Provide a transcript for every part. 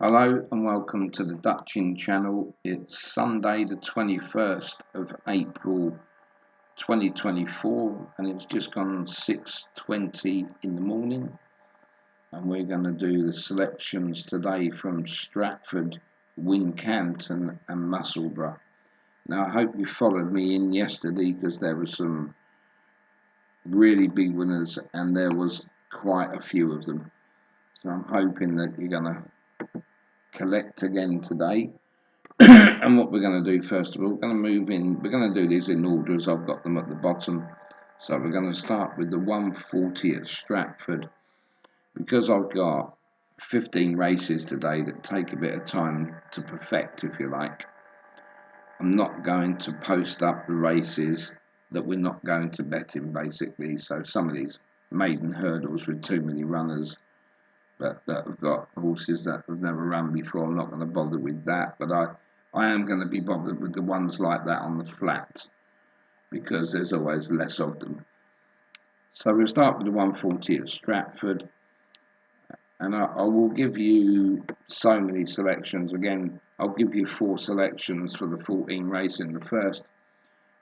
Hello and welcome to the Dutching channel. It's Sunday the 21st of April 2024 and it's just gone 6:20 in the morning, and we're going to do the selections today from Stratford, Wincanton and Musselburgh. Now I hope you followed me in yesterday because there were some really big winners and there was quite a few of them. So I'm hoping that you're going to collect again today. And what we're going to do first of all, we're going to move in. We're going to do these in order as I've got them at the bottom. So we're going to start with the 140 at Stratford, because I've got 15 races today that take a bit of time to perfect, if you like. I'm not going to post up the races that we're not going to bet in, basically. So some of these maiden hurdles with too many runners, that have got horses that have never run before, I'm not going to bother with that. But I am going to be bothered with the ones like that on the flat, because there's always less of them. So we'll start with the 140 at Stratford, and I will give you so many selections. Again, I'll give you 4 selections for the 14 race in the first.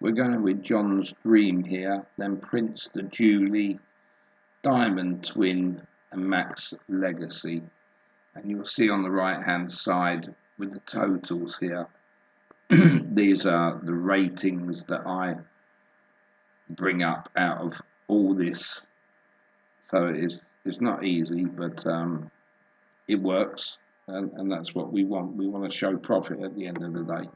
We're going with John's Dream here, then Prince the Julie, Diamond Twin and Max Legacy. And you'll see on the right hand side with the totals here, these are the ratings that I bring up out of all this. So it's not easy, but it works, and that's what we want. We want to show profit at the end of the day.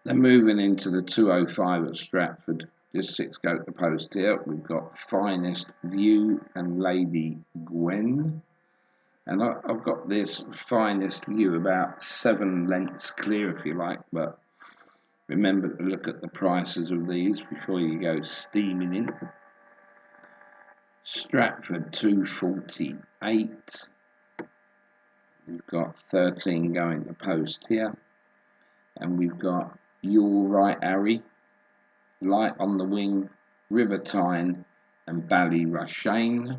Then moving into the 205 at Stratford, just 6 go to the post here. We've got Finest View and Lady Gwen. And I've got this Finest View about 7 lengths clear, if you like, but remember to look at the prices of these before you go steaming in. Stratford 248. We've got 13 going to post here. And we've got You're Right Harry, Light on the Wing, River Tyne and Ballyrushane.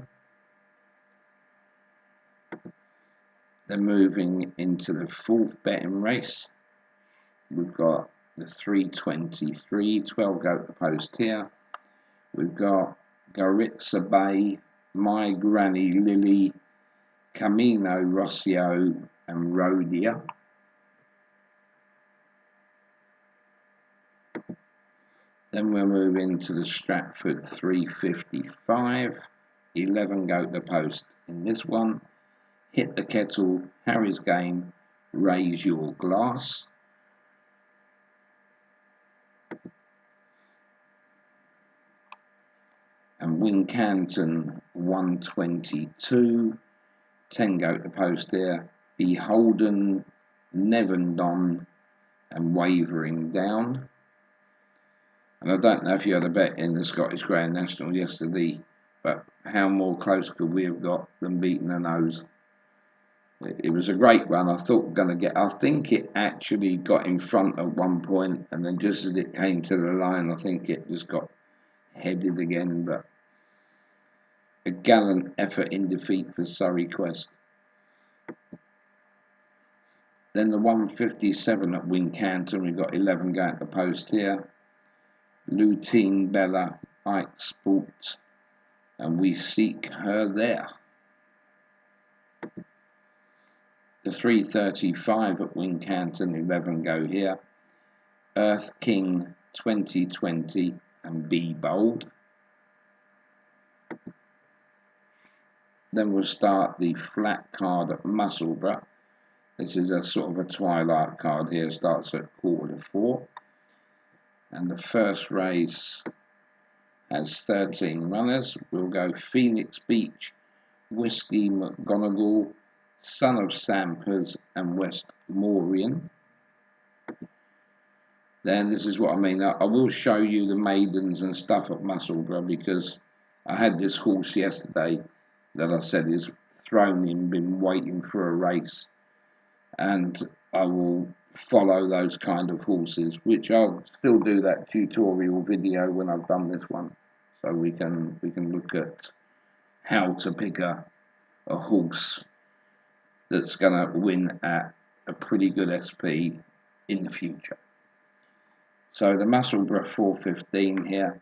Then moving into the 4th betting race, we've got the 323, 12 go to post here. We've got Garitza Bay, My Granny Lily, Camino Rossio and Rhodia. Then we'll move into the Stratford 355, 11 go to post in this one. Hit the Kettle, Harry's Game, Raise Your Glass. And Wincanton 122, 10 go to post there. Beholden, Nevendon and Wavering Down. And I don't know if you had a bet in the Scottish Grand National yesterday, but how more close could we have got than beating a nose? It was a great run. I thought I think it actually got in front at one point, and then just as it came to the line, I think it just got headed again. But a gallant effort in defeat for Surrey Quest. Then the 157 at Wincanton, we've got 11 going to post here. Lutine Bella, Ike Sport, and We Seek Her There. The 335 at Wincanton, 11 go here. Earth King 2020 and Be Bold. Then we'll start the flat card at Musselburgh. This is a sort of a twilight card here, starts at 3:45. And the first race has 13 runners. We'll go Phoenix Beach, Whiskey McGonagall, Son of Sampers and Westmorian. Then this is what I mean. I will show you the maidens and stuff at Musselburgh, because I had this horse yesterday that I said is thrown in, been waiting for a race, and I will follow those kind of horses, which I'll still do that tutorial video when I've done this one, so we can look at how to pick a horse that's going to win at a pretty good SP in the future. So the Musselburgh 415 here,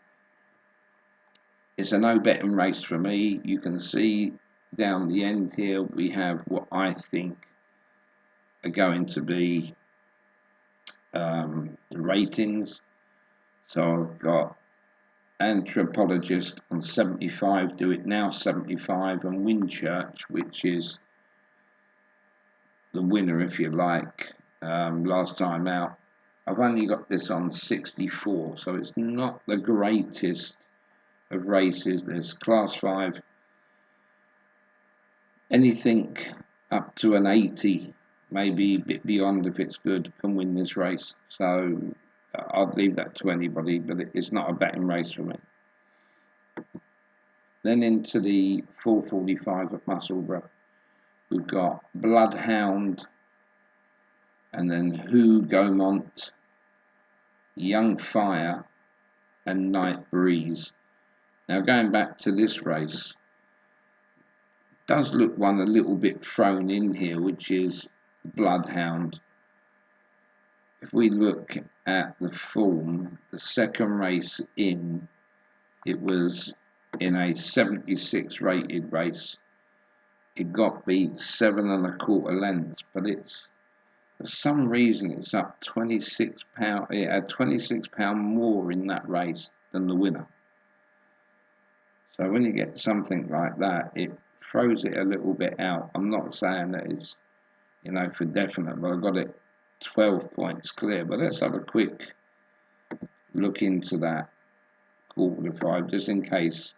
it's a no betting race for me. You can see down the end here we have what I think are going to be the ratings. So I've got Anthropologist on 75, Do It Now 75, and Winchurch, which is the winner, if you like, last time out. I've only got this on 64, so it's not the greatest of races. There's Class 5, anything up to an 80, maybe a bit beyond if it's good, can win this race. So I'd leave that to anybody, but it's not a betting race for me. Then into the 445 at Musselburgh, we've got Bloodhound, and then Who Gaumont, Young Fire, and Night Breeze. Now going back to this race, does look one a little bit thrown in here, which is Bloodhound. If we look at the form, the second race in, it was in a 76 rated race. It got beat 7 1/4 lengths, but it's, for some reason, it's up £26. It had £26 more in that race than the winner. So when you get something like that, it throws it a little bit out. I'm not saying that it's, for definite, but I got it 12 points clear. But let's have a quick look into that 4:45, just in case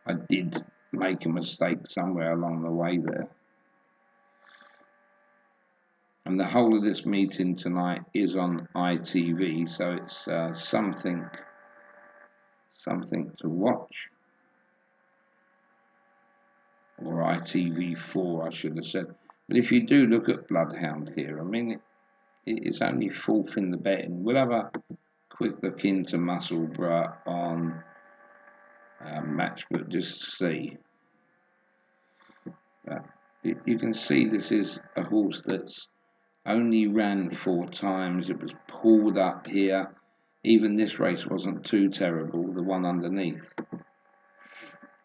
I did make a mistake somewhere along the way there. And the whole of this meeting tonight is on ITV, so it's something to watch. Or ITV4, I should have said. But if you do look at Bloodhound here, I mean, it is only fourth in the betting. We'll have a quick look into Musselburgh on Matchbook just to see. You can see this is a horse that's only ran 4 times. It was pulled up here. Even this race wasn't too terrible, the one underneath.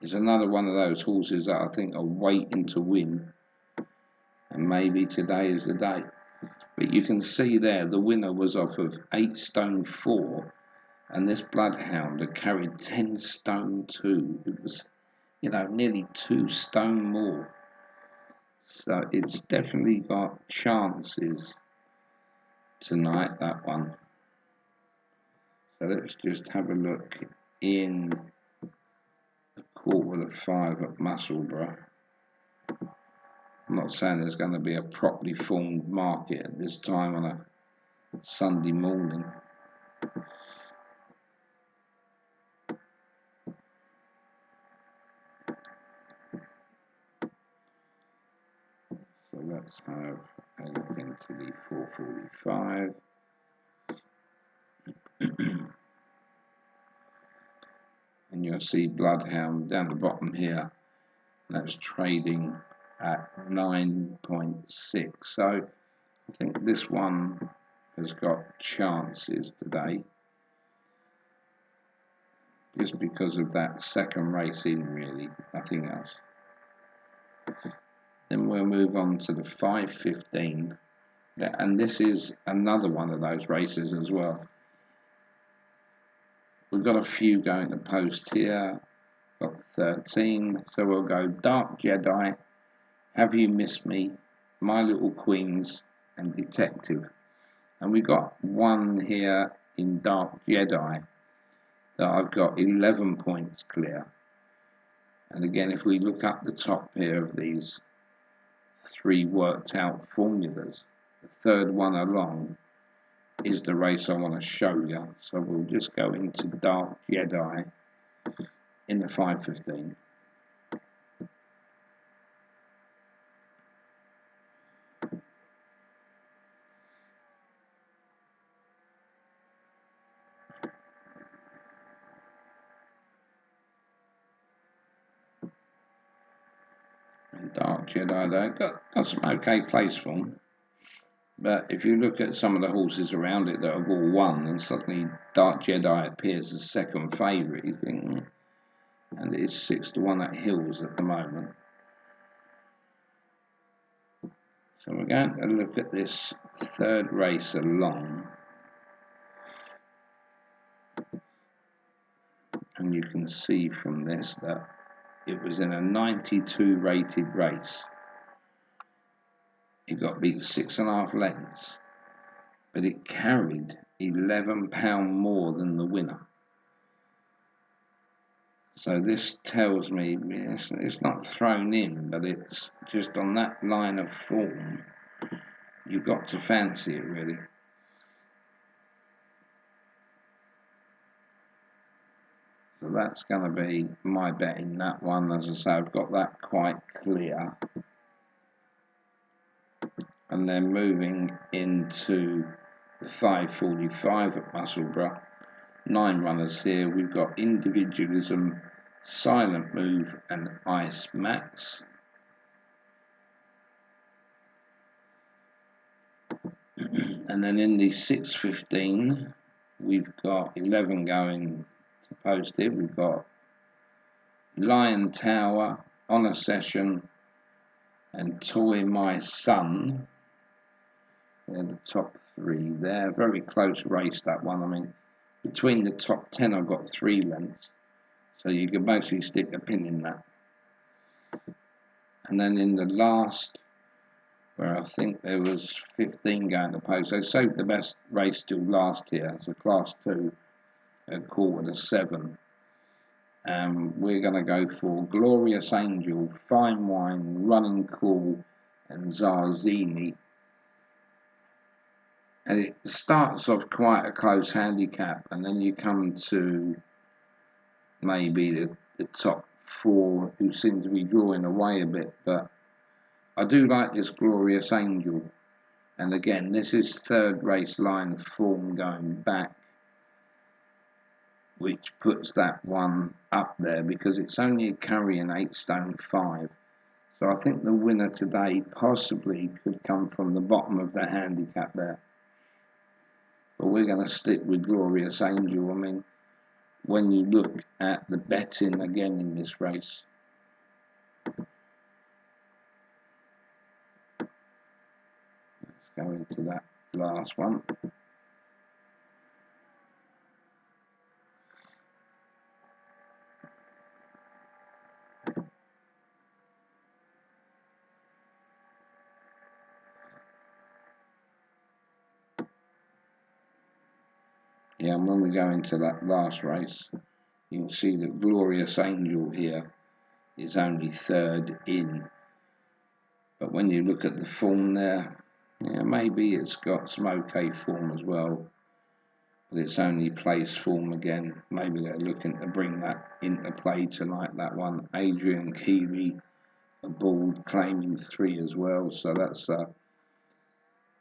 It's another one of those horses that I think are waiting to win, and maybe today is the day. But you can see there the winner was off of 8 stone 4, and this Bloodhound had carried 10 stone 2. It was, nearly 2 stone more. So it's definitely got chances tonight, that one. So let's just have a look in the 4:45 at Musselburgh. I'm not saying there's going to be a properly formed market at this time on a Sunday morning. So let's have a look into the 4:45. And you'll see Bloodhound down the bottom here. That's trading at 9.6. So I think this one has got chances today, just because of that second race in, really, nothing else. Then we'll move on to the 5:15, and this is another one of those races as well. We've got a few going to post here. Got 13, so we'll go Dark Jedi, Have You Missed Me, My Little Queens, and Detective. And we got one here in Dark Jedi that I've got 11 points clear. And again, if we look up the top here of these 3 worked out formulas, the third one along is the race I want to show you. So we'll just go into Dark Jedi in the 5:15. And Dark Jedi, they got some okay place form. But if you look at some of the horses around it that have all won, and suddenly Dark Jedi appears as second favourite, you think, and it is 6-1 at Hills at the moment. So we're going to look at this third race along, and you can see from this that it was in a 92 rated race. It got beat 6.5 lengths, but it carried £11 more than the winner. So this tells me it's not thrown in, but it's just on that line of form. You've got to fancy it, really. So that's going to be my bet in that one. As I say, I've got that quite clear. And then moving into the 5:45 at Musselburgh. 9 runners here. We've got Individualism, Silent Move and Ice Max. And then in the 6:15 we've got 11 going to posted. We've got Lion Tower, On a Session and Toy My Son. They're the top 3 there. Very close race, that one. I mean, between the top 10 I've got 3 lengths, so you can mostly stick a pin in that. And then in the last, where I think there was 15 going to post, they saved the best race till last here. So class 2 at 6:45. We're going to go for Glorious Angel, Fine Wine, Running Cool and Zarzini. And it starts off quite a close handicap, and then you come to maybe the top 4 who seem to be drawing away a bit, but I do like this Glorious Angel. And again, this is third race line form going back, which puts that one up there because it's only carrying 8 stone 5. So I think the winner today possibly could come from the bottom of the handicap there. But we're going to stick with Glorious Angel. I mean, when you look at the betting again in this race, let's go into that last one. Yeah, and when we go into that last race, you can see that Glorious Angel here is only third in. But when you look at the form there, yeah, maybe it's got some okay form as well. But it's only place form again. Maybe they're looking to bring that into play tonight, that one. Adrian Keeley, a bald, claiming 3 as well. So that's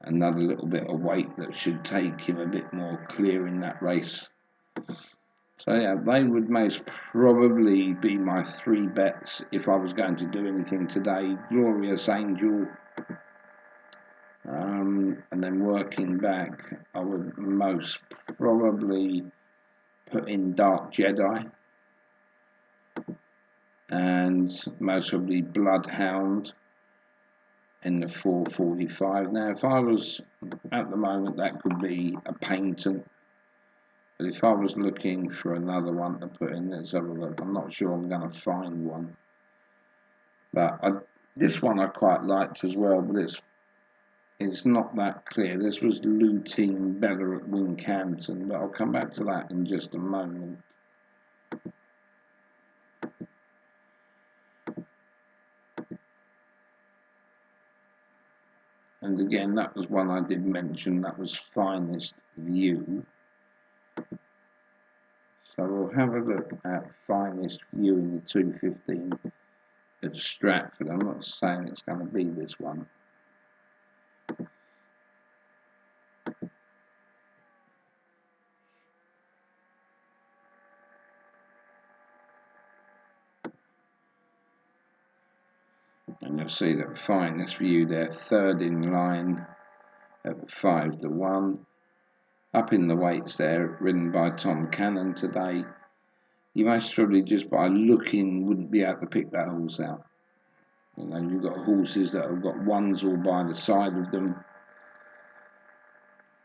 another little bit of weight that should take him a bit more clear in that race. So yeah, they would most probably be my 3 bets if I was going to do anything today. Glorious Angel, and then working back, I would most probably put in Dark Jedi, and most probably Bloodhound in the 4:45. Now, if I was at the moment, that could be a patent. But if I was looking for another one to put in, let's have a look. I'm not sure I'm going to find one. But this one I quite liked as well, but it's not that clear. This was Lutein Bella at Wincanton, but I'll come back to that in just a moment. And again, that was one I did mention, that was Finest View. So we'll have a look at Finest View in the 2:15 at Stratford. I'm not saying it's going to be this one. And You'll see that Finest View there, third in line at 5-1. Up in the weights there, ridden by Tom Cannon today. You most probably just by looking wouldn't be able to pick that horse out. You know, you've got horses that have got ones all by the side of them.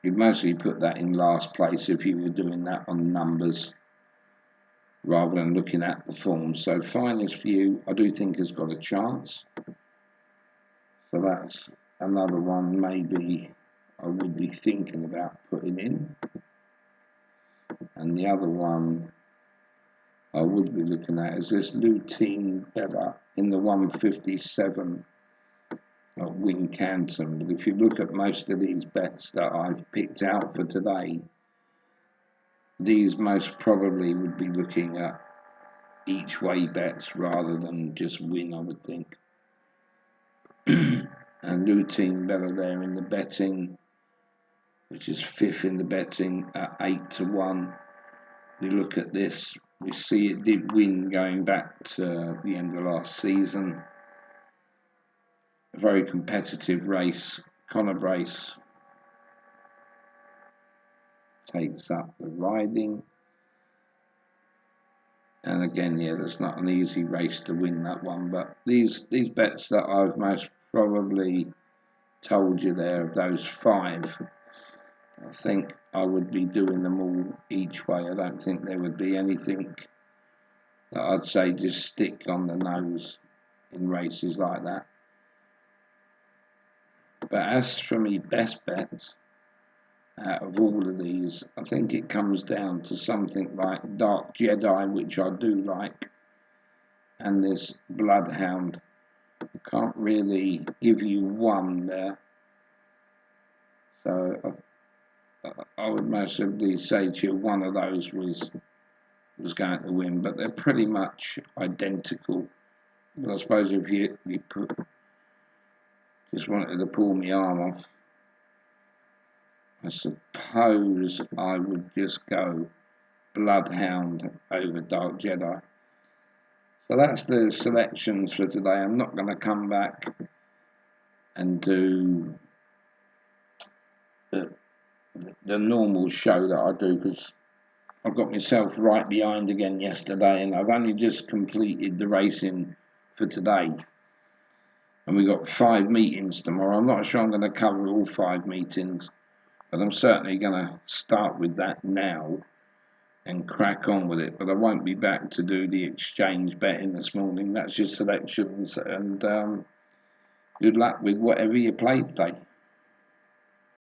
You'd mostly put that in last place if you were doing that on numbers rather than looking at the form. So Finest View, I do think has got a chance. So that's another one maybe I would be thinking about putting in. And the other one I would be looking at is this Lutein Bella in the 157 at Wincanton. But if you look at most of these bets that I've picked out for today, these most probably would be looking at each way bets rather than just win, I would think. And Lutein Bella there in the betting, which is 5th in the betting at 8-1. We look at this, we see it did win going back to the end of last season. A very competitive race. Conor Brace takes up the riding. And again, yeah, that's not an easy race to win that one. But these bets that I've most probably told you there, of those 5, I think I would be doing them all each way. I don't think there would be anything that I'd say just stick on the nose in races like that. But as for me best bet out of all of these, I think it comes down to something like Dark Jedi, which I do like, and this Bloodhound. I can't really give you one there. So I would most certainly say to you one of those was going to win, but they're pretty much identical. But I suppose if you just wanted to pull my arm off, I suppose I would just go Bloodhound over Dark Jedi. So that's the selections for today. I'm not going to come back and do the normal show that I do, because I got myself right behind again yesterday, and I've only just completed the racing for today. And we got 5 meetings tomorrow. I'm not sure I'm going to cover all 5 meetings, but I'm certainly going to start with that now and crack on with it. But I won't be back to do the exchange betting this morning. That's your selections, and good luck with whatever you play today.